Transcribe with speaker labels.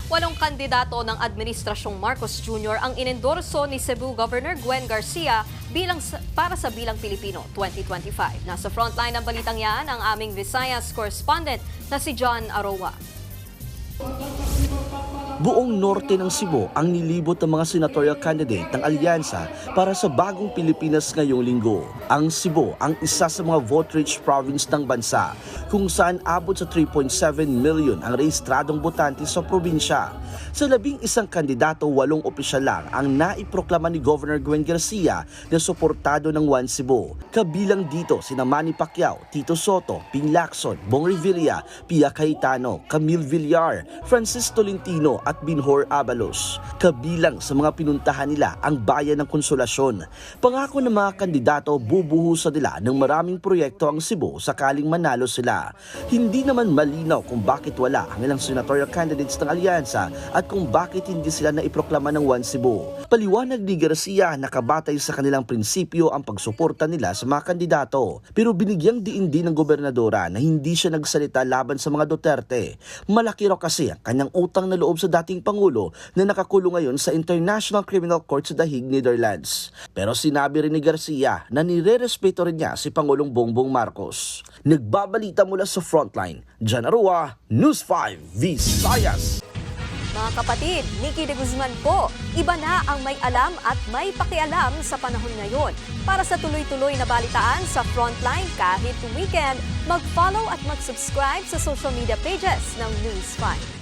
Speaker 1: Walong kandidato ng Administrasyong Marcos Jr. ang inendorso ni Cebu Governor Gwen Garcia para sa Bilang Pilipino 2025. Nasa frontline ng balitang yan ang aming Visayas correspondent na si John Aroa.
Speaker 2: Buong norte ng Cebu ang nilibot ng mga senatorial candidate ng alyansa para sa bagong Pilipinas ngayong linggo. Ang Cebu ang isa sa mga vote-rich province ng bansa kung saan abot sa 3.7 million ang rehistradong botante sa probinsya. Sa 11 kandidato, 8 opisyal lang ang naiproklama ni Governor Gwen Garcia na suportado ng One Cebu. Kabilang dito sina Manny Pacquiao, Tito Soto, Ping Lacson, Bong Revilla, Pia Cayetano, Camille Villar, Francis Tolentino at Binhor Abalos. Kabilang sa mga pinuntahan nila ang bayan ng Konsolasyon. Pangako ng mga kandidato, bubuhusan nila ng maraming proyekto ang Cebu sakaling manalo sila. Hindi naman malinaw kung bakit wala ang ilang senatorial candidates ng alyansa at kung bakit hindi sila naiproklama ng One Cebu. Paliwanag ni Garcia na kabatay sa kanilang prinsipyo ang pagsuporta nila sa mga kandidato. Pero binigyang diin din ng gobernadora na hindi siya nagsalita laban sa mga Duterte. Malaki raw kasi ang kanyang utang na loob sa dating Pangulo na nakakulong ngayon sa International Criminal Court sa The Hague, Netherlands. Pero sinabi rin ni Garcia na nire-respeto rin niya si Pangulong Bongbong Marcos. Nagbabalita mula sa frontline, John Aroa, News 5 Visayas.
Speaker 1: Mga kapatid, Nikki de Guzman po, iba na ang may alam at may pakialam sa panahon ngayon. Para sa tuloy-tuloy na balitaan sa Frontline kahit weekend, mag-follow at mag-subscribe sa social media pages ng News 5.